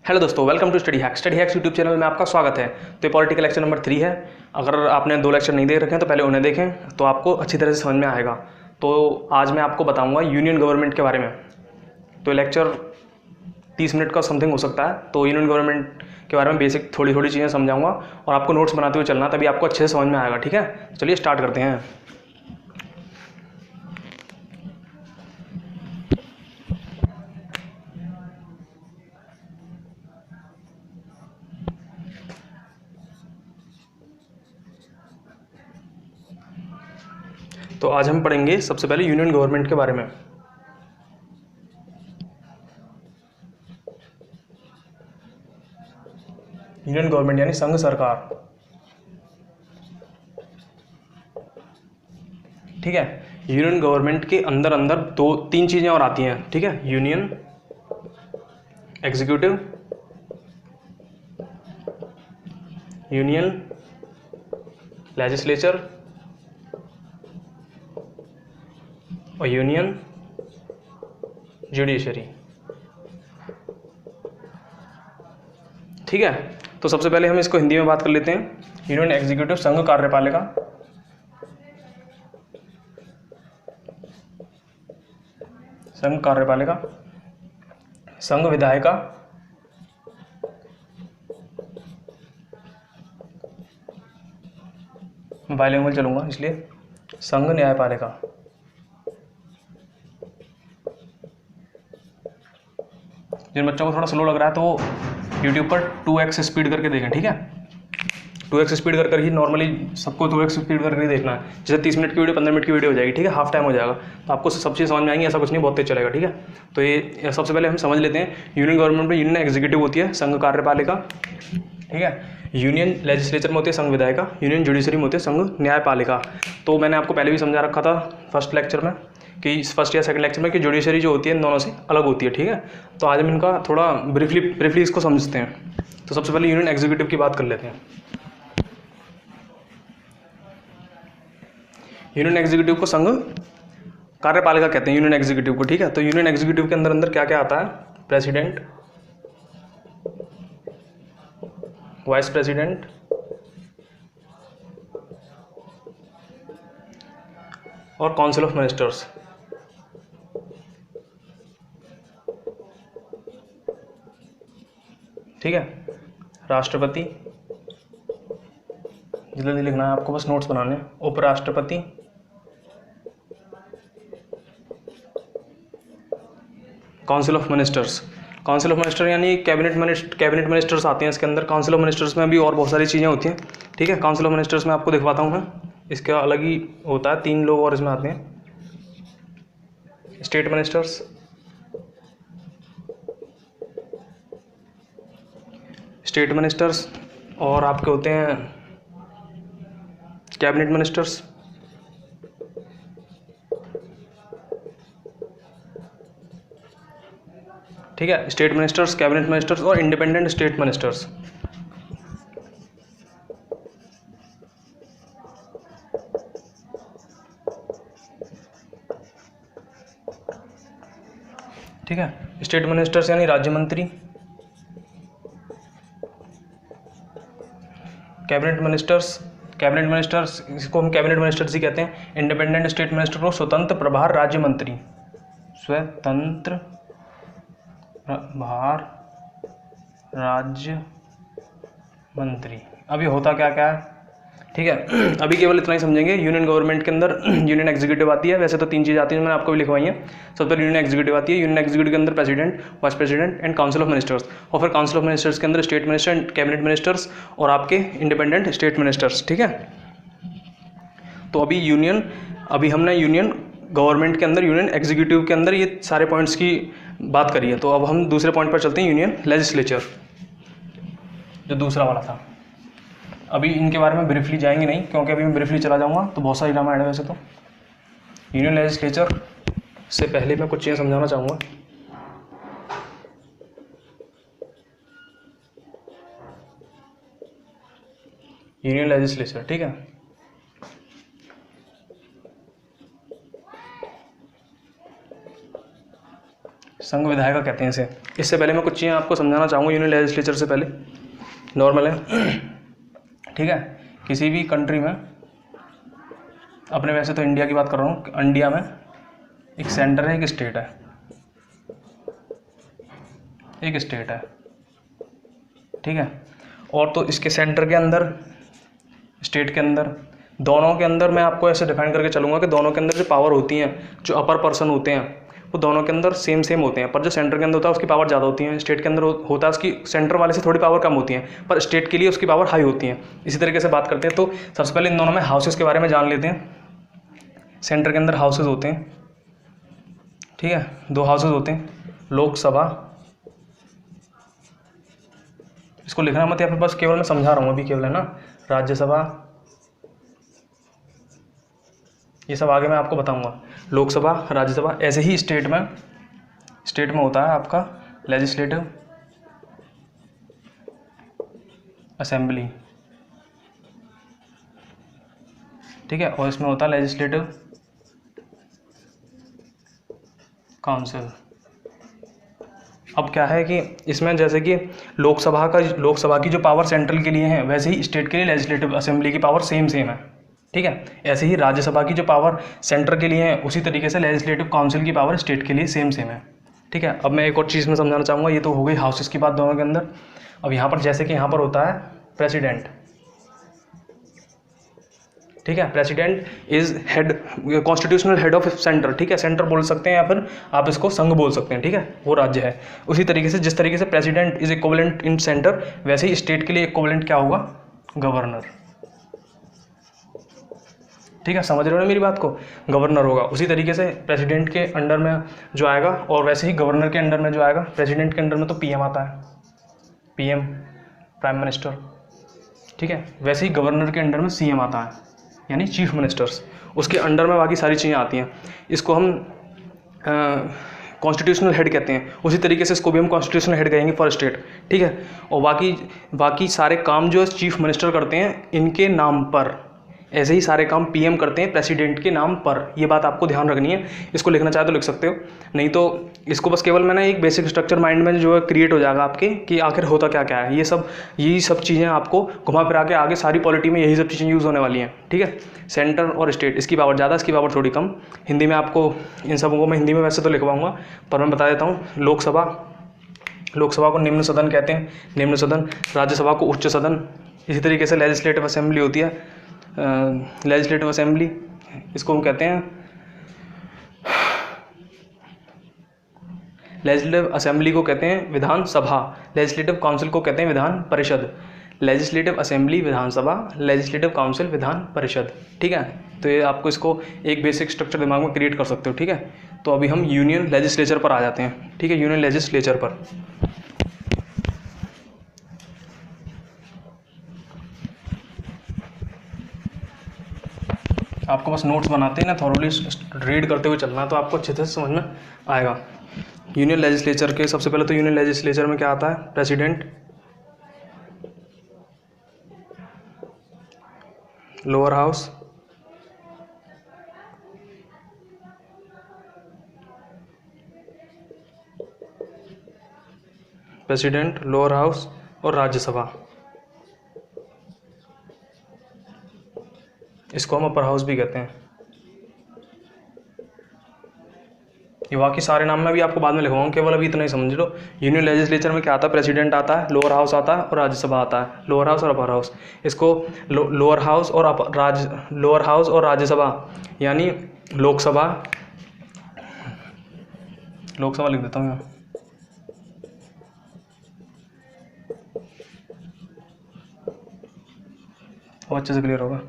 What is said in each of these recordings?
Hello दोस्तों, welcome to study hacks YouTube channel में आपका स्वागत है। तो ये पॉलिटिकल लेक्चर नंबर 3 है। अगर आपने 2 लेक्चर नहीं देख रखे हैं तो पहले उन्हें देखें, तो आपको अच्छी तरह से समझ में आएगा। तो आज मैं आपको बताऊंगा यूनियन गवर्नमेंट के बारे में। तो लेक्चर 30 मिनट का समथिंग हो सकता है। तो यूनियन गवर्नमेंट के बारे में बेसिक थोड़ी थोड़ी चीज़ें समझाऊंगा और आपको नोट्स बनाते हुए चलना, तभी आपको अच्छे से समझ में आएगा। ठीक है, चलिए स्टार्ट करते हैं। तो आज हम पढ़ेंगे सबसे पहले यूनियन गवर्नमेंट के बारे में। यूनियन गवर्नमेंट यानी संघ सरकार। ठीक है, यूनियन गवर्नमेंट के अंदर अंदर 2-3 चीज़ें और आती हैं। ठीक है, यूनियन एग्जीक्यूटिव, यूनियन लेजिस्लेचर और यूनियन जुडिशरी। ठीक है, तो सबसे पहले हम इसको हिंदी में बात कर लेते हैं। यूनियन एग्जीक्यूटिव संघ कार्यपालिका, संघ कार्यपालिका, संघ विधायिका, बाइलिंगुअल चलूंगा इसलिए, संघ न्यायपालिका। जिन बच्चों को थोड़ा स्लो लग रहा है तो वो यूट्यूब पर 2x स्पीड करके देखें। ठीक है, 2x स्पीड कर ही नॉर्मली सबको 2x स्पीड करके ही देखना है। जैसे 30 मिनट की वीडियो 15 मिनट की वीडियो हो जाएगी। ठीक है, हाफ टाइम हो जाएगा तो आपको सब चीज़ समझ में आएंगी। ऐसा कुछ नहीं, बहुत तेज चलेगा। ठीक है, तो ये सबसे पहले हम समझ लेते हैं। यूनियन गवर्नमेंट में यूनियन एग्जीक्यूटिव होती है संघ कार्यपालिका। ठीक है, यूनियन लेजिस्लेचर में होती है संघ विधायिका, यूनियन जुडिशरी में होती है संघ न्यायपालिका। तो मैंने आपको पहले भी समझा रखा था फर्स्ट लेक्चर में कि फर्स्ट या सेकंड लेक्चर में कि जुडिशरी जो होती है इन दोनों से अलग होती है। ठीक है, तो आज हम इनका थोड़ा ब्रीफली इसको समझते हैं। तो सबसे पहले यूनियन एग्जीक्यूटिव की बात कर लेते हैं। यूनियन एग्जीक्यूटिव को संघ कार्यपालिका कहते हैं, यूनियन एग्जीक्यूटिव को। ठीक है, तो यूनियन एग्जीक्यूटिव के अंदर अंदर क्या क्या आता है? प्रेसिडेंट, वाइस प्रेसिडेंट, और काउंसिल ऑफ मिनिस्टर्स। ठीक है, राष्ट्रपति, जल्दी लिखना है आपको, बस नोट्स बनाने। उपराष्ट्रपति, council of ministers. Council of minister यानी कैबिनेट मिनिस्टर्स आते हैं इसके अंदर। काउंसिल ऑफ मिनिस्टर्स में भी और बहुत सारी चीज़ें होती हैं। ठीक है, काउंसिल ऑफ मिनिस्टर्स में आपको दिखवाता हूँ मैं, इसका अलग ही होता है। 3 लोग और इसमें आते हैं। स्टेट मिनिस्टर्स, स्टेट मिनिस्टर्स, और आपके होते हैं कैबिनेट मिनिस्टर्स। ठीक है, स्टेट मिनिस्टर्स, कैबिनेट मिनिस्टर्स और इंडिपेंडेंट स्टेट मिनिस्टर्स। ठीक है, स्टेट मिनिस्टर्स यानी राज्य मंत्री। कैबिनेट मिनिस्टर्स इसको हम कैबिनेट मिनिस्टर्स ही कहते हैं। इंडिपेंडेंट स्टेट मिनिस्टर को स्वतंत्र प्रभार राज्य मंत्री, स्वतंत्र प्रभार राज्य मंत्री। अभी होता क्या क्या है? ठीक है, अभी केवल इतना ही समझेंगे। यूनियन गवर्नमेंट के अंदर यूनियन एग्जीक्यूटिव आती है। वैसे तो 3 चीज़ आती है, मैंने आपको भी लिखवाई है। सबसे पहले यूनियन एग्जीक्यूटिव आती है। यूनियन एग्जीक्यूटिव के अंदर president, vice president and council of ministers, और फिर काउंसिल ऑफ मिनिस्टर्स के अंदर स्टेट मिनिस्टर, कैबिनेट मिनिस्टर्स और आपके इंडिपेंडेंट स्टेट मिनिस्टर्स। ठीक है, तो अभी हमने यूनियन गवर्नमेंट के अंदर, यूनियन एग्जीक्यूटिव के अंदर ये सारे पॉइंट्स की बात करी है। तो अब हम दूसरे पॉइंट पर चलते हैं, यूनियन लेजिस्लेचर, जो दूसरा वाला था। अभी इनके बारे में ब्रीफली जाएंगे नहीं, क्योंकि अभी मैं ब्रीफली चला जाऊंगा तो बहुत सारी रामायण है वैसे तो। यूनियन लेजिस्लेचर से पहले मैं कुछ चीज़ें समझाना चाहूँगा। यूनियन लेजिस्लेचर, ठीक है, संघ विधायिका कहते हैं इसे। इससे पहले मैं कुछ चीज़ें आपको समझाना चाहूँगा यूनियन लेजिस्लेचर से पहले। नॉर्मल है, ठीक है। किसी भी कंट्री में, अपने वैसे तो इंडिया की बात कर रहा हूँ, इंडिया में एक सेंटर है, एक स्टेट है, एक स्टेट है, ठीक है। और तो इसके सेंटर के अंदर, स्टेट के अंदर, दोनों के अंदर मैं आपको ऐसे डिफाइन करके चलूँगा कि दोनों के अंदर जो पावर होती हैं, जो अपर पर्सन होते हैं, वो दोनों के अंदर सेम सेम होते हैं, पर जो सेंटर के अंदर होता है उसकी पावर ज़्यादा होती है। स्टेट के अंदर होता है उसकी सेंटर वाले से थोड़ी पावर कम होती है, पर स्टेट के लिए उसकी पावर हाई होती है। इसी तरीके से बात करते हैं तो सबसे पहले इन दोनों में हाउसेस के बारे में जान लेते हैं। सेंटर के अंदर हाउसेज होते हैं, ठीक है, 2 हाउसेज होते हैं, लोकसभा, इसको लिखना मत, यहाँ पे बस केवल मैं समझा रहा हूँ अभी, केवल है ना, राज्यसभा, ये सब आगे मैं आपको बताऊंगा। लोकसभा, राज्यसभा, ऐसे ही स्टेट में होता है आपका लेजिस्लेटिव असेंबली, ठीक है, और इसमें होता है लेजिस्लेटिव काउंसिल। अब क्या है कि इसमें जैसे कि लोकसभा की जो पावर सेंट्रल के लिए है, वैसे ही स्टेट के लिए लेजिस्लेटिव असेंबली की पावर सेम है, ठीक है। ऐसे ही राज्यसभा की जो पावर सेंटर के लिए है, उसी तरीके से लेजिस्लेटिव काउंसिल की पावर स्टेट के लिए सेम है, ठीक है। अब मैं एक और चीज़ में समझाना चाहूँगा, ये तो हो गई हाउसेस की बात दोनों के अंदर। अब यहाँ पर जैसे कि यहाँ पर होता है प्रेसिडेंट, ठीक है, president is head, constitutional head of centre, ठीक है, सेंटर बोल सकते हैं या फिर आप इसको संघ बोल सकते हैं, ठीक है, वो राज्य है। उसी तरीके से जिस तरीके से president is equivalent in centre, वैसे ही स्टेट के लिए इक्विवेलेंट क्या होगा, गवर्नर, ठीक है, समझ रहे हो ना मेरी बात को, गवर्नर होगा। उसी तरीके से प्रेसिडेंट के अंडर में जो आएगा, और वैसे ही गवर्नर के अंडर में जो आएगा, प्रेसिडेंट के अंडर में तो पीएम आता है, पीएम, प्राइम मिनिस्टर, ठीक है, वैसे ही गवर्नर के अंडर में सीएम आता है, यानी चीफ मिनिस्टर्स, उसके अंडर में बाकी सारी चीज़ें आती हैं। इसको हम कॉन्स्टिट्यूशनल हेड कहते हैं। उसी तरीके से इसको भी हम कॉन्स्टिट्यूशनल हेड कहेंगे फॉर स्टेट, ठीक है। और बाकी सारे काम जो चीफ मिनिस्टर करते हैं इनके नाम पर, ऐसे ही सारे काम पीएम करते हैं प्रेसिडेंट के नाम पर। ये बात आपको ध्यान रखनी है। इसको लिखना चाहे तो लिख सकते हो, नहीं तो इसको बस केवल मैंने एक बेसिक स्ट्रक्चर माइंड में जो है क्रिएट हो जाएगा आपके, कि आखिर होता क्या क्या है। यही सब चीज़ें आपको घुमा फिरा के आगे सारी पॉलिटी में यही सब चीज़ें यूज़ होने वाली हैं, ठीक है। सेंटर और स्टेट, इसकी पावर ज़्यादा, इसकी पावर थोड़ी कम। हिंदी में आपको इन सबों को मैं हिंदी में वैसे तो लिखवाऊँगा, पर मैं बता देता हूँ। लोकसभा को निम्न सदन कहते हैं, निम्न सदन। राज्यसभा को उच्च सदन। इसी तरीके से लेजिस्लेटिव असेंबली होती है, लेजिस्लेटिव असेंबली, इसको हम कहते हैं, लेजिस्लेटिव असेंबली को कहते हैं विधानसभा, लेजिस्लेटिव काउंसिल को कहते हैं विधान परिषद। लेजिस्लेटिव असेंबली विधानसभा, लेजिस्लेटिव काउंसिल विधान परिषद, ठीक है। तो ये आपको इसको एक बेसिक स्ट्रक्चर दिमाग में क्रिएट कर सकते हो, ठीक है। तो अभी हम यूनियन लेजिस्लेचर पर आ जाते हैं, ठीक है, यूनियन लेजिस्लेचर पर। आपको बस नोट्स बनाते हैं ना, थॉरली रीड करते हुए चलना, तो आपको अच्छे से समझ में आएगा। यूनियन लेजिस्लेचर के सबसे पहले तो यूनियन लेजिस्लेचर में क्या आता है, president, lower house, president, lower house और राज्यसभा। इसको हम अपर हाउस भी कहते हैं। ये बाकी सारे नाम मैं भी आपको बाद में लिखवाऊंगा, केवल अभी इतना ही समझ लो। यूनियन लेजिस्लेचर में क्या आता है, प्रेसिडेंट आता है, लोअर हाउस आता है और राज्यसभा आता है, लोअर हाउस और अपर हाउस। इसको लोअर हाउस और राज्यसभा, यानी लोकसभा लिख देता हूँ यहाँ, और अच्छे से क्लियर होगा,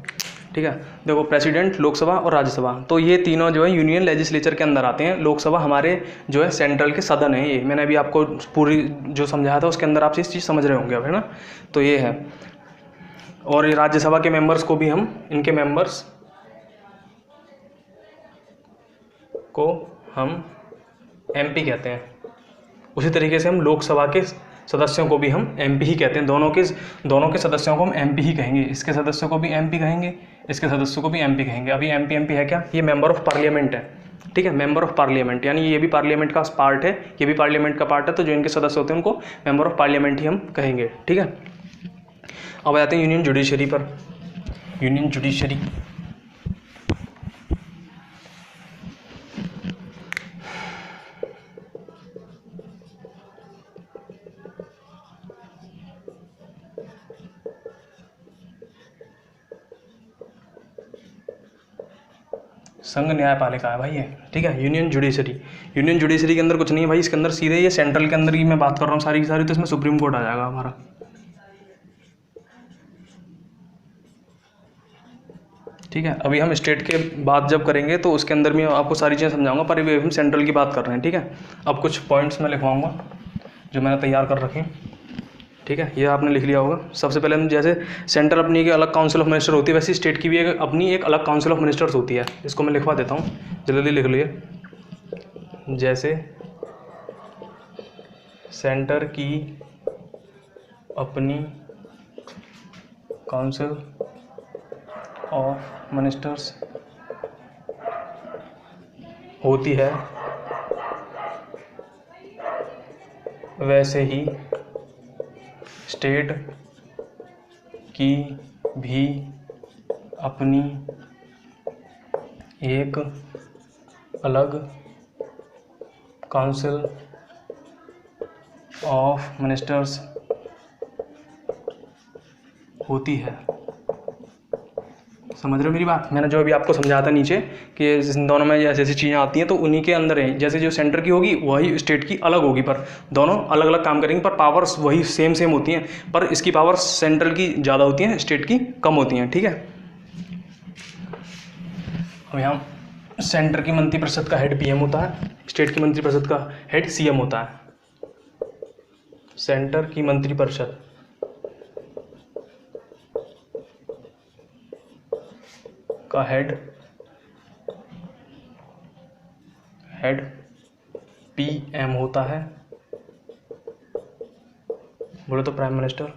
ठीक है। देखो, प्रेसिडेंट, लोकसभा और राज्यसभा, तो ये तीनों जो है यूनियन लेजिस्लेचर के अंदर आते हैं। लोकसभा हमारे जो है सेंट्रल के सदन है, ये मैंने अभी आपको पूरी जो समझाया था उसके अंदर आप इस चीज़ समझ रहे होंगे अब, है ना। तो ये है। और ये राज्यसभा के मेंबर्स को भी इनके मेंबर्स को हम एमपी कहते हैं। उसी तरीके से हम लोकसभा के सदस्यों को भी हम एमपी ही कहते हैं। दोनों के सदस्यों को हम एमपी ही कहेंगे। इसके सदस्यों को भी एमपी कहेंगे, इसके सदस्यों को भी एमपी कहेंगे। अभी एमपी है क्या, ये मेंबर ऑफ पार्लियामेंट है, ठीक है, मेंबर ऑफ पार्लियामेंट, यानी ये भी पार्लियामेंट का पार्ट है, ये भी पार्लियामेंट का पार्ट है, तो जो इनके सदस्य होते हैं उनको मेंबर ऑफ पार्लियामेंट ही हम कहेंगे। ठीक है, अब आते हैं यूनियन जुडिशरी पर। यूनियन जुडिशरी संघ न्यायपालिका है भाई ये। ठीक है, यूनियन जुडिशरी। यूनियन जुडिशरी के अंदर कुछ नहीं है भाई, इसके अंदर सीधे ये सेंट्रल के अंदर की मैं बात कर रहा हूँ सारी की सारी, तो इसमें सुप्रीम कोर्ट आ जाएगा हमारा। ठीक है, अभी हम स्टेट के बात जब करेंगे तो उसके अंदर भी आपको सारी चीज़ें समझाऊंगा, पर अभी हम सेंट्रल की बात कर रहे हैं। ठीक है, अब कुछ पॉइंट्स मैं लिखवाऊंगा जो मैंने तैयार कर रखे हैं। ठीक है, ये आपने लिख लिया होगा। सबसे पहले हम जैसे सेंट्रल अपनी एक अलग काउंसिल ऑफ मिनिस्टर होती है, वैसे स्टेट की भी एक अपनी एक अलग काउंसिल ऑफ मिनिस्टर्स होती है। इसको मैं लिखवा देता हूँ, जल्दी लिख लिए। जैसे सेंटर की अपनी काउंसिल ऑफ मिनिस्टर्स होती है, वैसे ही स्टेट की भी अपनी एक अलग काउंसिल ऑफ मिनिस्टर्स होती है। समझ रहे हो मेरी बात? मैंने जो अभी आपको समझाया था नीचे कि इन दोनों में जैसे ऐसी चीज़ें आती हैं तो उन्हीं के अंदर है, जैसे जो सेंटर की होगी वही स्टेट की अलग होगी, पर दोनों अलग अलग काम करेंगे, पर पावर्स वही सेम सेम होती हैं, पर इसकी पावर्स सेंट्रल की ज़्यादा होती हैं, स्टेट की कम होती हैं। ठीक है, अब यहाँ सेंटर की मंत्रिपरिषद का हेड पीएम होता है, स्टेट की मंत्रिपरिषद का हेड सीएम होता है। सेंटर की मंत्रिपरिषद का हेड पीएम होता है, बोले तो प्राइम मिनिस्टर।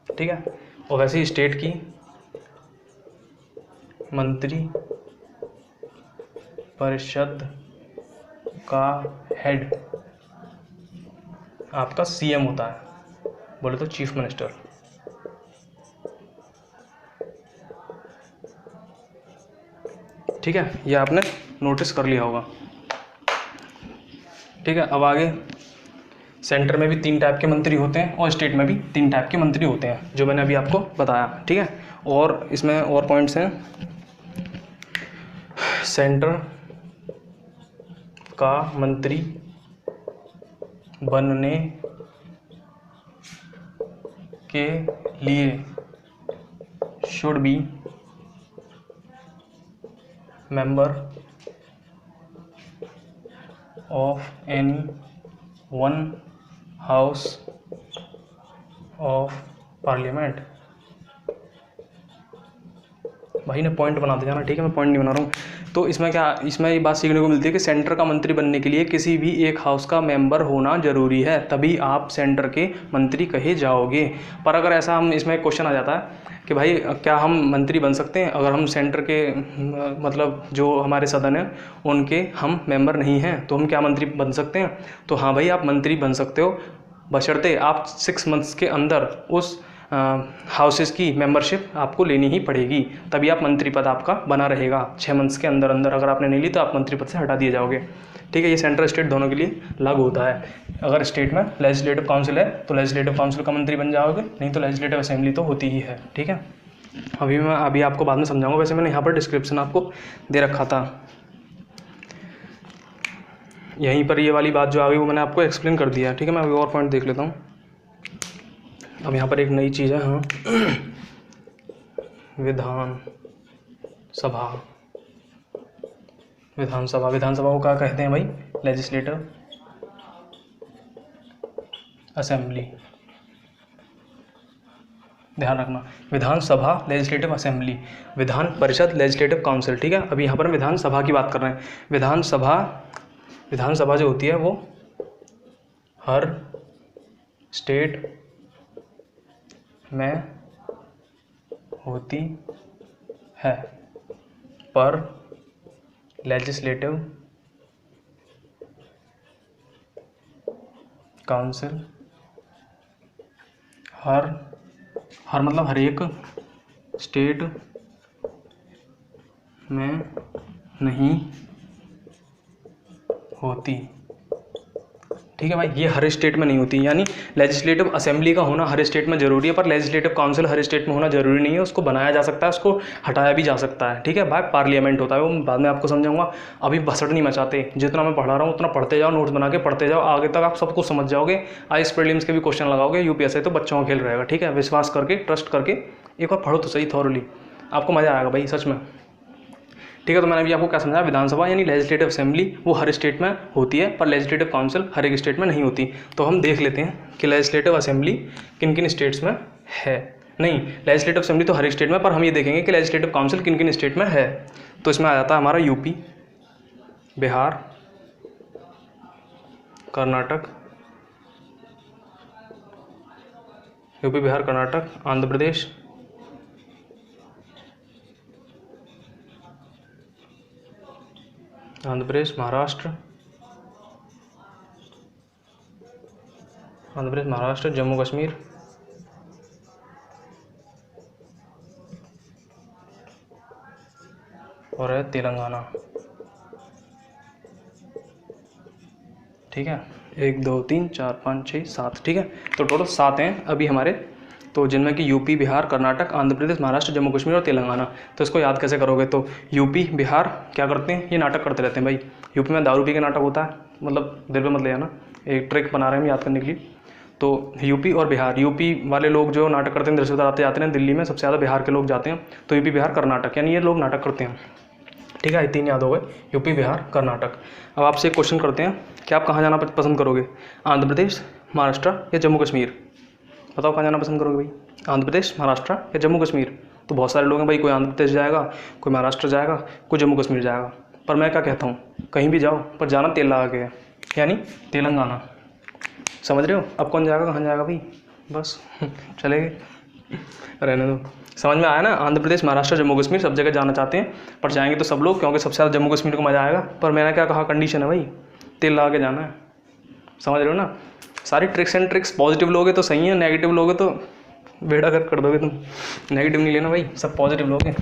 ठीक है, और वैसे ही स्टेट की मंत्री परिषद का हेड आपका सीएम होता है, बोले तो चीफ मिनिस्टर। ठीक है, ये आपने नोटिस कर लिया होगा। ठीक है, अब आगे सेंटर में भी 3 टाइप के मंत्री होते हैं और स्टेट में भी 3 टाइप के मंत्री होते हैं, जो मैंने अभी आपको बताया। ठीक है, और इसमें और पॉइंट्स हैं। सेंटर का मंत्री बनने के लिए should be member of any one house of parliament। भाई ने पॉइंट बनाते जाना, ठीक है, मैं पॉइंट नहीं बना रहा हूँ। तो इसमें क्या, इसमें ये बात सीखने को मिलती है कि सेंटर का मंत्री बनने के लिए किसी भी एक हाउस का मेंबर होना जरूरी है, तभी आप सेंटर के मंत्री कहे जाओगे। पर अगर ऐसा हम इसमें क्वेश्चन आ जाता है कि भाई क्या हम मंत्री बन सकते हैं अगर हम सेंटर के मतलब जो हमारे सदन है उनके हम मेंबर नहीं हैं, तो हम क्या मंत्री बन सकते हैं? तो हाँ भाई, आप मंत्री बन सकते हो, बशर्ते आप 6 मंथ्स के अंदर उस हाउसेस की मेंबरशिप आपको लेनी ही पड़ेगी, तभी आप मंत्री पद आपका बना रहेगा। 6 मंथ्स के अंदर अंदर अगर आपने नहीं ली तो आप मंत्री पद से हटा दिए जाओगे। ठीक है, ये सेंट्रल स्टेट दोनों के लिए लागू होता है। अगर स्टेट में लेजिस्लेटिव काउंसिल है तो लेजिस्लेटिव काउंसिल का मंत्री बन जाओगे, नहीं तो लेजिस्लेटिव असेंबली तो होती ही है। ठीक है, अभी आपको बाद में समझाऊंगा, वैसे मैंने यहाँ पर डिस्क्रिप्शन आपको दे रखा था, यहीं पर ये वाली बात जो आ गई वो मैंने आपको एक्सप्लेन कर दिया। ठीक है, मैं अभी और पॉइंट देख लेता हूँ। अब यहाँ पर एक नई चीज़ है, हाँ, विधानसभा को क्या कहते हैं भाई? Legislative assembly. ध्यान रखना, विधानसभा legislative assembly, Vidhan Parishad legislative council. ठीक है, अभी यहाँ पर हम विधानसभा की बात कर रहे हैं। विधानसभा जो होती है वो हर स्टेट में होती है, पर लेजिस्लेटिव काउंसिल हर मतलब हर एक स्टेट में नहीं होती। ठीक है भाई, ये हर स्टेट में नहीं होती, यानी लेजिस्लेटिव असेंबली का होना हर स्टेट में जरूरी है, पर लेजिस्लेटिव काउंसिल हर स्टेट में होना जरूरी नहीं है। उसको बनाया जा सकता है, उसको हटाया भी जा सकता है। ठीक है भाई, पार्लियामेंट होता है वो, बाद में आपको समझाऊंगा। अभी भसड़ नहीं मचाते, जितना मैं पढ़ा रहा हूँ उतना पढ़ते जाओ, नोट्स बना के पढ़ते जाओ, आगे तक आप सब कुछ समझ जाओगे। IAS प्रीलिम्स के भी क्वेश्चन लगाओगे, यूपीएससी तो बच्चों का खेल रहेगा। ठीक है, विश्वास करके, ट्रस्ट करके एक बार पढ़ो तो सही थॉरली, आपको मज़ा आएगा भाई सच में। ठीक है, तो मैंने अभी आपको क्या समझाया, विधानसभा यानी लेजिस्लेटिव असेंबली वो हर स्टेट में होती है, पर लेजिस्लेटिव काउंसिल हर एक स्टेट में नहीं होती। तो हम देख लेते हैं कि लेजिस्लेटिव असेंबली किन किन स्टेट्स में है। नहीं, लेजिस्लेटिव असेंबली तो हर एक स्टेट में, पर हम ये देखेंगे कि लेजिस्लेटिव काउंसिल किन किन स्टेट में है। तो इसमें आ जाता है हमारा यूपी, बिहार, कर्नाटक, यूपी, बिहार, कर्नाटक, आंध्र प्रदेश, महाराष्ट्र, जम्मू कश्मीर, और है तेलंगाना। ठीक है, 1 2 3 4 5 6 7। ठीक है, तो टोटल 7 हैं अभी हमारे, तो जिनमें कि यूपी, बिहार, कर्नाटक, आंध्र प्रदेश, महाराष्ट्र, जम्मू कश्मीर और तेलंगाना। तो इसको याद कैसे करोगे, तो यूपी, बिहार क्या करते हैं, ये नाटक करते रहते हैं भाई। यूपी में दारू पी के नाटक होता है, मतलब दिल पे मत ले आना, एक ट्रिक बना रहे हैं हम याद करने के लिए। तो यूपी और बिहार, यूपी वाले लोग जो नाटक करते हैं, रिश्तेदार आते जाते हैं दिल्ली में, सबसे ज़्यादा बिहार के लोग जाते हैं। तो यूपी, बिहार, कर्नाटक, यानी ये लोग नाटक करते हैं। ठीक है, ये 3 याद हो गए, यूपी, बिहार, कर्नाटक। अब आपसे एक क्वेश्चन करते हैं कि आप कहाँ जाना पसंद करोगे, आंध्र प्रदेश, महाराष्ट्र या जम्मू कश्मीर? बताओ कहाँ जाना पसंद करोगे भाई, आंध्र प्रदेश, महाराष्ट्र या जम्मू कश्मीर? तो बहुत सारे लोग हैं भाई, कोई आंध्र प्रदेश जाएगा, कोई महाराष्ट्र जाएगा, कोई जम्मू कश्मीर जाएगा। पर मैं क्या कहता हूँ, कहीं भी जाओ पर जाना तेल लगा के है, यानी तेलंगाना। समझ रहे हो? अब कौन जाएगा, कहाँ जाएगा भाई, बस चलेंगे, रहने दो। समझ में आया ना? आंध्र प्रदेश, महाराष्ट्र, जम्मू कश्मीर सब जगह जाना चाहते हैं, पर जाएंगे तो सब लोग, क्योंकि सबसे ज़्यादा जम्मू कश्मीर को मज़ा आएगा। पर मैंने क्या कहा, कंडीशन है भाई, तेल लगा के जाना है। समझ रहे हो ना? सारी ट्रिक्स एंड ट्रिक्स पॉजिटिव लोगे तो सही है, नेगेटिव लोगे तो बेड़ा गर्क कर दोगे तुम। नेगेटिव नहीं लेना भाई, सब पॉजिटिव लोगे।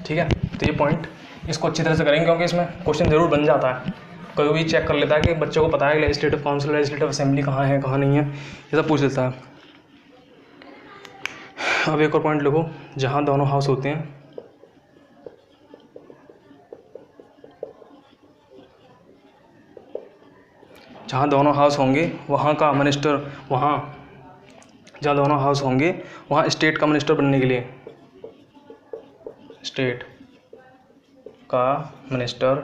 ठीक है, तो ये पॉइंट इसको अच्छी तरह से करेंगे, क्योंकि इसमें क्वेश्चन जरूर बन जाता है। कोई भी चेक कर लेता है कि बच्चों को पता है लेजिस्लेटिव काउंसिल, लेजिस्लेटिव असेंबली कहाँ है, कहाँ नहीं है, ये सब पूछ लेता है। अब एक और पॉइंट लिखो, जहाँ दोनों हाउस होते हैं, जहाँ दोनों हाउस होंगे वहाँ का मिनिस्टर, जहाँ दोनों हाउस होंगे वहाँ स्टेट का मिनिस्टर बनने के लिए, स्टेट का मिनिस्टर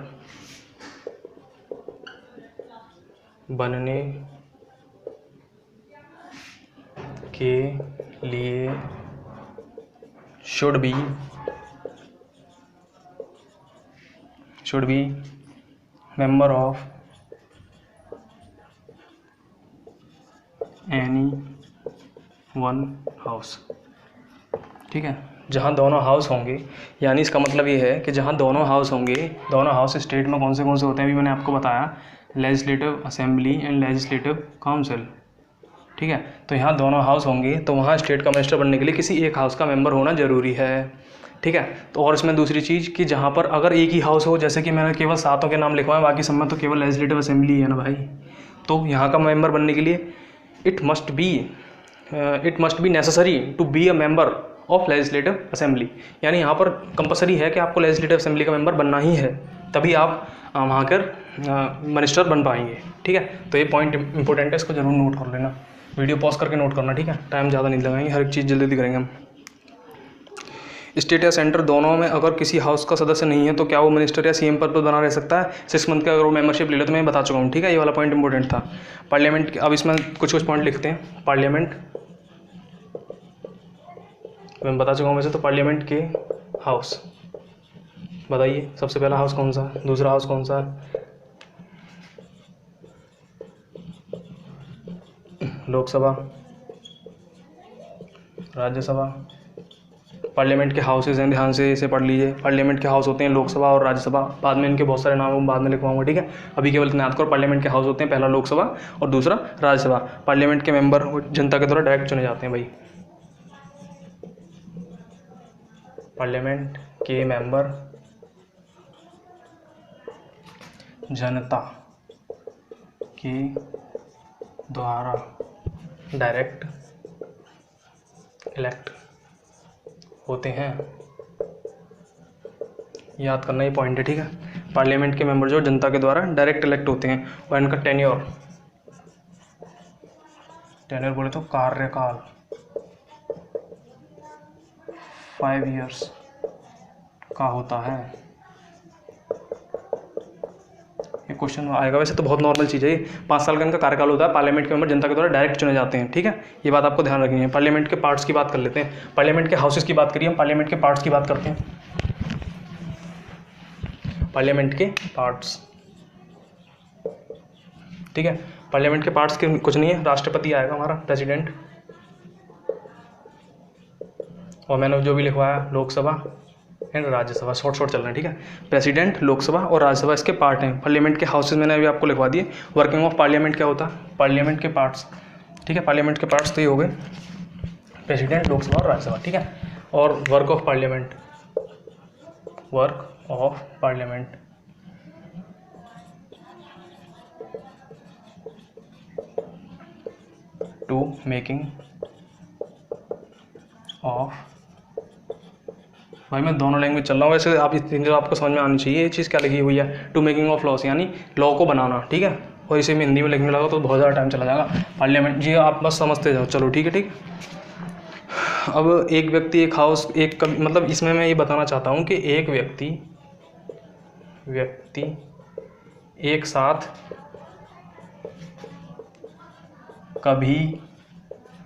बनने के लिए should be member of any one house. ठीक है, जहाँ दोनों हाउस होंगे, यानी इसका मतलब ये है कि जहाँ दोनों हाउस होंगे, दोनों हाउस स्टेट में कौन से होते हैं, अभी मैंने आपको बताया, legislative assembly and legislative council. ठीक है, तो यहाँ दोनों हाउस होंगे, तो वहाँ स्टेट का मिनिस्टर बनने के लिए किसी एक हाउस का मेंबर होना ज़रूरी है। ठीक है, तो और इसमें दूसरी चीज़ कि जहाँ पर अगर एक ही हाउस हो, जैसे कि मैंने केवल 7 के नाम लिखवाए, बाकी सब में तो केवल लेजिस्लेटिव असेंबली है ना भाई, तो यहाँ का मेंबर बनने के लिए it must be necessary to be a member of legislative assembly, यानी यहाँ पर कंपलसरी है कि आपको लेजिस्लेटिव असेंबली का मेंबर बनना ही है, तभी आप वहाँ कर मिनिस्टर बन पाएंगे। ठीक है, तो ये पॉइंट इंपॉर्टेंट है, इसको जरूर नोट कर लेना, वीडियो पॉज करके नोट करना। ठीक है, टाइम ज़्यादा नहीं लगाएंगे, हर एक चीज़ जल्दी जल्दी करेंगे हम। स्टेट या सेंटर दोनों में अगर किसी हाउस का सदस्य नहीं है तो क्या वो मिनिस्टर या सीएम पद पर बना रह सकता है 6 मंथ का, अगर वो मेंबरशिप ले लो, तो मैं बता चुका हूँ। ठीक है, ये वाला पॉइंट इंपॉर्टेंट था। पार्लियामेंट, अब इसमें कुछ पॉइंट लिखते हैं। पार्लियामेंट मैं बता चुका हूँ वैसे, तो पार्लियामेंट के हाउस बताइए, सबसे पहला हाउस कौन सा है, दूसरा हाउस कौन सा है, लोकसभा, राज्यसभा, पार्लियामेंट के हाउसेज हैं, ध्यान से इसे पढ़ लीजिए। पार्लियामेंट के हाउस होते हैं लोकसभा और राज्यसभा, बाद में इनके बहुत सारे नाम बाद में लिखवाऊंगा, ठीक है। अभी केवल इतना याद करो, पार्लियामेंट के हाउस होते हैं, पहला लोकसभा और दूसरा राज्यसभा। पार्लियामेंट के मेंबर जनता के द्वारा डायरेक्ट चुने जाते हैं भाई। पार्लियामेंट के मेंबर जनता के द्वारा डायरेक्ट इलेक्ट होते हैं। याद करना ही पॉइंट है, ठीक है। पार्लियामेंट के मेंबर जो जनता के द्वारा डायरेक्ट इलेक्ट होते हैं और इनका टेन्योर बोले तो कार्यकाल 5 ईयर्स का होता है। ये क्वेश्चन आएगा, वैसे तो बहुत नॉर्मल चीज़ है ये। 5 साल का इनका कार्यकाल होता है। पार्लियामेंट के मेंबर जनता के द्वारा डायरेक्ट चुने जाते हैं, ठीक है। ये बात आपको ध्यान रखनी है। पार्लियामेंट के पार्ट्स की बात कर लेते हैं। पार्लियामेंट के हाउसेस की बात करिए, हम पार्लियामेंट के पार्ट्स की बात करते हैं। पार्लियामेंट के पार्ट्स, ठीक है। पार्लियामेंट के पार्ट्स के कुछ नहीं है, राष्ट्रपति आएगा हमारा, प्रेसिडेंट, और मैंने जो भी लिखवाया लोकसभा एंड राज्यसभा, शॉर्ट चल रहा है, ठीक है। प्रेसिडेंट, लोकसभा और राज्यसभा इसके पार्ट हैं। पार्लियामेंट के हाउसेज मैंने अभी आपको लिखवा दिए। वर्किंग ऑफ पार्लियामेंट क्या होता है, पार्लियामेंट के पार्ट्स, ठीक है। पार्लियामेंट के पार्ट्स तो ये हो गए प्रेसिडेंट, लोकसभा और राज्यसभा, ठीक है। और work of parliament, work of parliament to making of, भाई मैं दोनों लैंग्वेज चल रहा हूँ वैसे, आप इस चीज़ आपको समझ में आनी चाहिए। ये चीज़ क्या लिखी हुई है, टू मेकिंग ऑफ लॉस, यानी लॉ को बनाना, ठीक है। और इसे मैं हिंदी में लिखने लगा तो बहुत ज़्यादा टाइम चला जाएगा। पार्लियामेंट जी आप बस समझते जाओ, चलो ठीक है, ठीक। अब एक व्यक्ति एक हाउस, एक मतलब इसमें मैं ये बताना चाहता हूँ कि एक व्यक्ति एक साथ कभी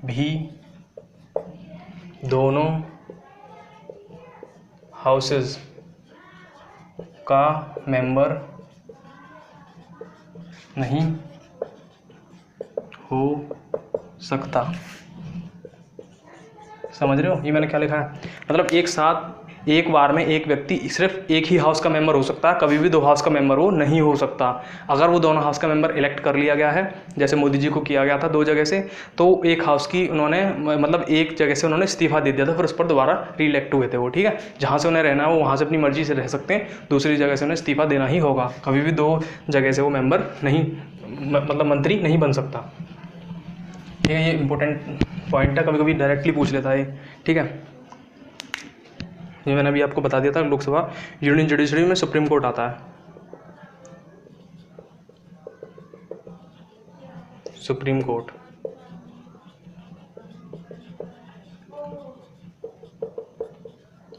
भी दोनों हाउसेस का मेंबर नहीं हो सकता। समझ रहे हो ये मैंने क्या लिखा है, मतलब एक साथ एक बार में एक व्यक्ति सिर्फ एक ही हाउस का मेंबर हो सकता है, कभी भी 2 हाउस का मेंबर वो नहीं हो सकता। अगर वो दोनों हाउस का मेंबर इलेक्ट कर लिया गया है, जैसे मोदी जी को किया गया था 2 जगह से, तो एक हाउस की उन्होंने मतलब एक जगह से उन्होंने इस्तीफा दे दिया था, फिर उस पर दोबारा री-इलेक्ट हुए थे वो, ठीक है। जहाँ से उन्हें रहना है वो वहाँ से अपनी मर्जी से रह सकते हैं, दूसरी जगह से उन्हें इस्तीफा देना ही होगा। कभी भी 2 जगह से वो मेंबर नहीं, मतलब मंत्री नहीं बन सकता। ठीक है, ये इंपॉर्टेंट पॉइंट है, कभी कभी डायरेक्टली पूछ लेता है, ठीक है। ये मैंने अभी आपको बता दिया था। लोकसभा, यूनियन जुडिशरी में सुप्रीम कोर्ट आता है, सुप्रीम कोर्ट।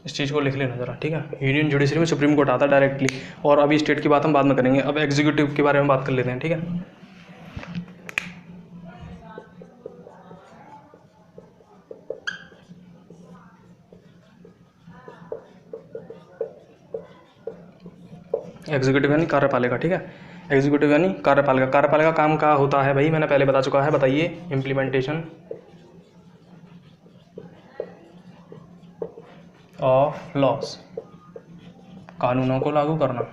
इस चीज़ को लिख लेना जरा, ठीक है। यूनियन जुडिशरी में सुप्रीम कोर्ट आता है डायरेक्टली। और अभी स्टेट की बात हम बाद में करेंगे, अब एग्जीक्यूटिव के बारे में बात कर लेते हैं, ठीक है। एग्जीक्यूटिव यानी कार्यपालिका, ठीक है। एग्जीक्यूटिव यानी कार्यपालिका। कार्यपालिका काम का होता है भाई, मैंने पहले बता चुका है, बताइए। इम्प्लीमेंटेशन ऑफ लॉस, कानूनों को लागू करना,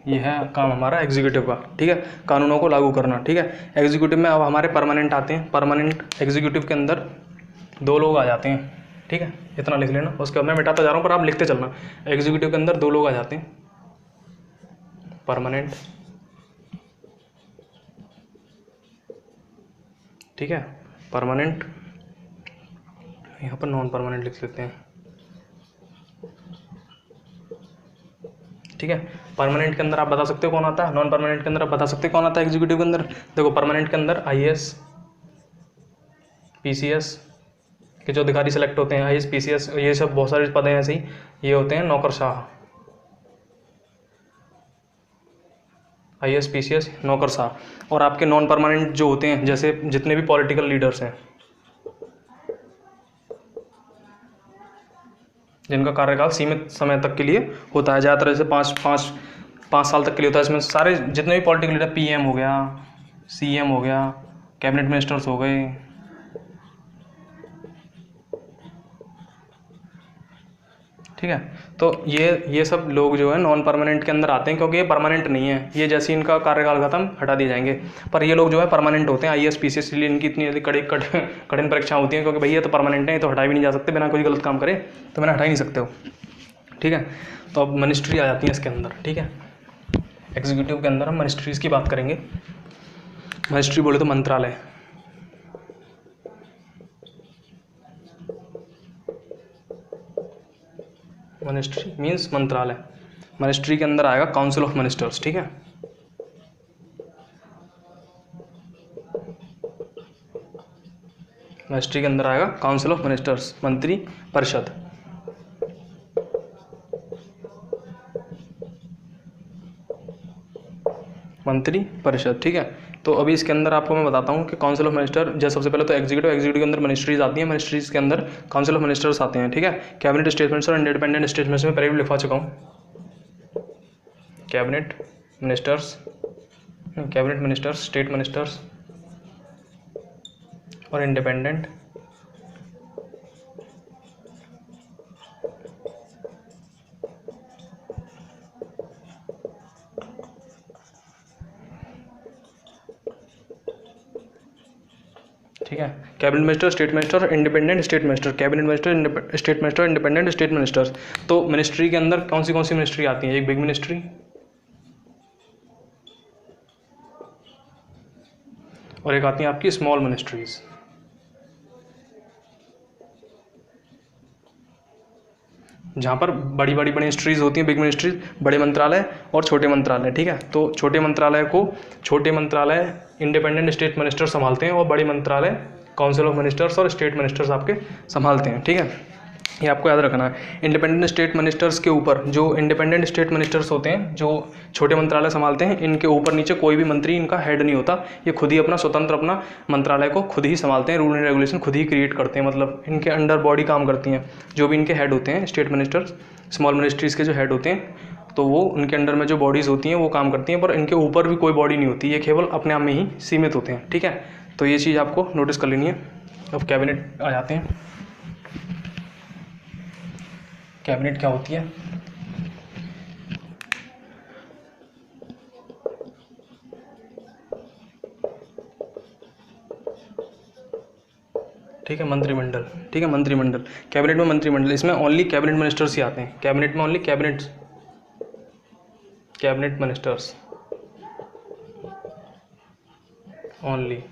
ये है काम हमारा एग्जीक्यूटिव का, ठीक है। कानूनों को लागू करना, ठीक है। एग्जीक्यूटिव में अब हमारे परमानेंट आते हैं। परमानेंट एग्जीक्यूटिव के अंदर 2 लोग आ जाते हैं, ठीक है। इतना लिख लेना, उसके बाद मैं मिटाता जा रहा हूँ पर आप लिखते चलना। एग्जीक्यूटिव के अंदर 2 लोग आ जाते हैं, परमानेंट, ठीक है। परमानेंट, यहाँ पर नॉन परमानेंट लिख लेते हैं, ठीक है। परमानेंट के अंदर आप बता सकते हो कौन आता है, नॉन परमानेंट के अंदर आप बता सकते हो कौन आता है एग्जीक्यूटिव के अंदर। देखो परमानेंट के अंदर IAS PCS के जो अधिकारी सेलेक्ट होते हैं, IAS PCS ये सब बहुत सारे पद हैं ऐसे ही, ये होते हैं नौकरशाह। IAS PCS नौकरशाह। और आपके नॉन परमानेंट जो होते हैं, जैसे जितने भी पॉलिटिकल लीडर्स हैं जिनका कार्यकाल सीमित समय तक के लिए होता है, ज़्यादातर से 5 साल तक के लिए होता है। इसमें सारे जितने भी पॉलिटिकल लीडर, PM हो गया, CM हो गया, कैबिनेट मिनिस्टर्स हो गए, ठीक है। तो ये सब लोग जो है नॉन परमानेंट के अंदर आते हैं, क्योंकि ये परमानेंट नहीं है, ये जैसे ही इनका कार्यकाल खत्म हटा दिए जाएंगे। पर ये लोग जो है परमानेंट होते हैं, IAS PCS, इसलिए इनकी इतनी कठिन परीक्षा होती है, क्योंकि भैया तो परमानेंट है, तो हटा भी नहीं जा सकते, बिना कोई गलत काम करे तो मैंने हटा ही नहीं सकते हो, ठीक है। तो अब मिनिस्ट्री आ जाती है इसके अंदर, ठीक है। एग्जीक्यूटिव के अंदर हम मिनिस्ट्रीज़ की बात करेंगे। मिनिस्ट्री बोले तो मंत्रालय, मिनिस्ट्री मीन्स मंत्रालय। मिनिस्ट्री के अंदर आएगा काउंसिल ऑफ मिनिस्टर्स, ठीक है। मिनिस्ट्री के अंदर आएगा काउंसिल ऑफ मिनिस्टर्स, मंत्री परिषद। मंत्री परिषद, ठीक है। तो अभी इसके अंदर आपको मैं बताता हूँ कि काउंसिल ऑफ मिनिस्टर, जैसे सबसे पहले तो एग्जीक्यूटिव के अंदर मिनिस्ट्रीज आती हैं, मिनिस्ट्रीज के अंदर काउंसिल ऑफ मिनिस्टर्स आते हैं, ठीक है। कैबिनेट स्टेटमेंट्स और इंडिपेंडेंट स्टेटमेंट्स में पहले भी लिखवा चुका हूँ। कैबिनेट मिनिस्टर्स, स्टेट मिनिस्टर्स और इंडिपेंडेंट ठीक है। Cabinet minister, state minister, independent state minister, cabinet minister, state minister, independent state ministers. तो मिनिस्ट्री के अंदर कौन सी मिनिस्ट्री आती है? एक बिग मिनिस्ट्री और एक आती है आपकी स्मॉल मिनिस्ट्रीज। जहाँ पर बड़ी बड़ी मिनिस्ट्रीज होती हैं, बिग मिनिस्ट्रीज, बड़े मंत्रालय और छोटे मंत्रालय, ठीक है। तो छोटे मंत्रालय इंडिपेंडेंट स्टेट मिनिस्टर संभालते हैं और बड़े मंत्रालय काउंसिल ऑफ मिनिस्टर्स और स्टेट मिनिस्टर्स आपके संभालते हैं, ठीक है। ये आपको याद रखना है। इंडिपेंडेंट स्टेट मिनिस्टर्स के ऊपर जो इंडिपेंडेंट स्टेट मिनिस्टर्स होते हैं, जो छोटे मंत्रालय संभालते हैं, इनके ऊपर नीचे कोई भी मंत्री इनका हेड नहीं होता। ये खुद ही अपना स्वतंत्र अपना मंत्रालय को खुद ही संभालते हैं, रूल एंड रेगुलेशन खुद ही क्रिएट करते हैं, मतलब इनके अंडर बॉडी काम करती हैं। जो भी इनके हेड होते हैं, स्टेट मिनिस्टर्स, स्मॉल मिनिस्ट्रीज़ के जो हेड होते हैं, तो वो उनके अंडर में जो बॉडीज़ होती हैं वो काम करती हैं, पर इनके ऊपर भी कोई बॉडी नहीं होती, ये केवल अपने आप में ही सीमित होते हैं, ठीक है। तो ये चीज़ आपको नोटिस कर लेनी है। अब कैबिनेट आ जाते हैं। कैबिनेट क्या होती है? ठीक है, मंत्रिमंडल, ठीक है, मंत्रिमंडल। कैबिनेट में मंत्रिमंडल, इसमें ओनली कैबिनेट मिनिस्टर्स ही आते हैं। कैबिनेट में ओनली कैबिनेट मिनिस्टर्स ओनली,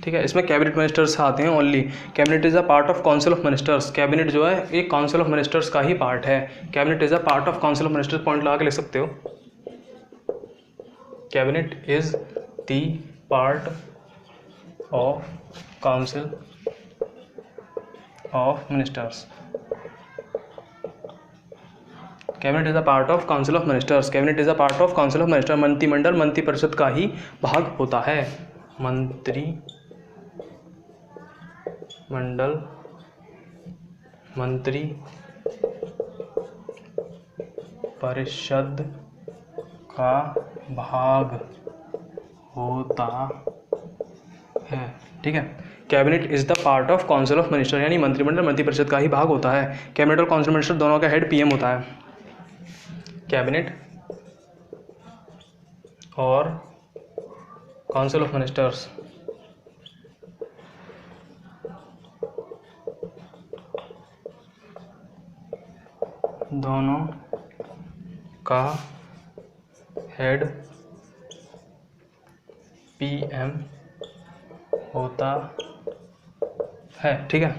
ठीक है। इसमें कैबिनेट मिनिस्टर्स आते हैं only. Cabinet is a part of council of ministers. Cabinet जो है एक काउंसिल ऑफ मिनिस्टर्स का ही पार्ट है। Cabinet is a part of council of ministers, point लगा के लिख सकते हो। Cabinet is the part of council of ministers. Cabinet is a part of council of ministers. Cabinet is a part of council of minister. मंत्रिमंडल मंत्री परिषद का ही भाग होता है। मंत्रिमंडल मंत्री परिषद का भाग होता है, ठीक है। Cabinet is the part of council of minister, यानी मंत्रिमंडल मंत्री परिषद का ही भाग होता है। कैबिनेट और काउंसिल मिनिस्टर दोनों का हेड PM होता है। कैबिनेट और काउंसिल ऑफ मिनिस्टर्स दोनों का हेड PM होता है, ठीक है।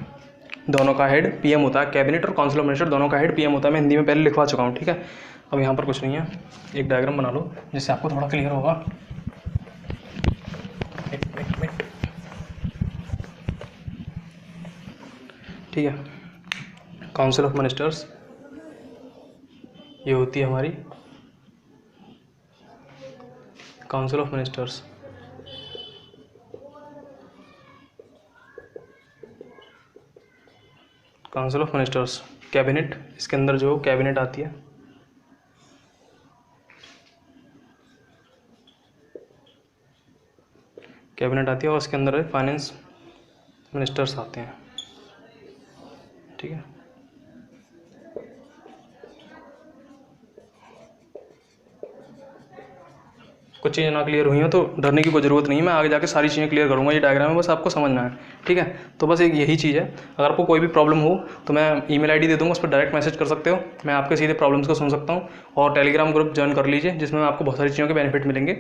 दोनों का हेड PM होता है। कैबिनेट और काउंसिल ऑफ मिनिस्टर दोनों का हेड PM होता है। मैं हिंदी में पहले लिखवा चुका हूँ, ठीक है। अब यहाँ पर कुछ नहीं है, एक डायग्राम बना लो जिससे आपको थोड़ा क्लियर होगा। ठीक है, काउंसिल ऑफ मिनिस्टर्स ये होती है हमारी council of ministers. Council of ministers, cabinet, इसके अंदर जो कैबिनेट आती है, कैबिनेट आती है और उसके अंदर फाइनेंस मिनिस्टर्स आते हैं। ठीक है, कुछ चीज़ें ना क्लियर हुई हैं तो डरने की कोई ज़रूरत नहीं है, मैं आगे जाके सारी चीज़ें क्लियर करूँगा। ये डायग्राम है, बस आपको समझना है। ठीक है, तो बस एक यही चीज़ है। अगर आपको कोई भी प्रॉब्लम हो तो मैं ईमेल आईडी दे दूँगा, उस पर डायरेक्ट मैसेज कर सकते हो, मैं आपके सीधे प्रॉब्लम्स को सुन सकता हूँ। और टेलीग्राम ग्रुप ज्वाइन कर लीजिए, जिसमें आपको बहुत सारी चीज़ों के बेनिफिट मिलेंगे।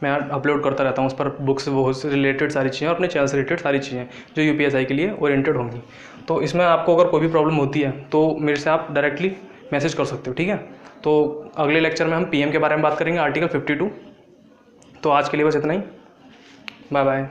मैं अपलोड करता रहता हूँ उस पर बुक्स वो से रिलेटेड सारी चीज़ें और अपने चैनल से रिलेटेड सारी चीज़ें जो UPSI के लिए ओरिएंटेड होंगी। तो इसमें आपको अगर कोई भी प्रॉब्लम होती है तो मेरे से आप डायरेक्टली मैसेज कर सकते हो। ठीक है, तो अगले लेक्चर में हम PM के बारे में बात करेंगे, आर्टिकल 52। तो आज के लिए बस इतना ही, बाय बाय।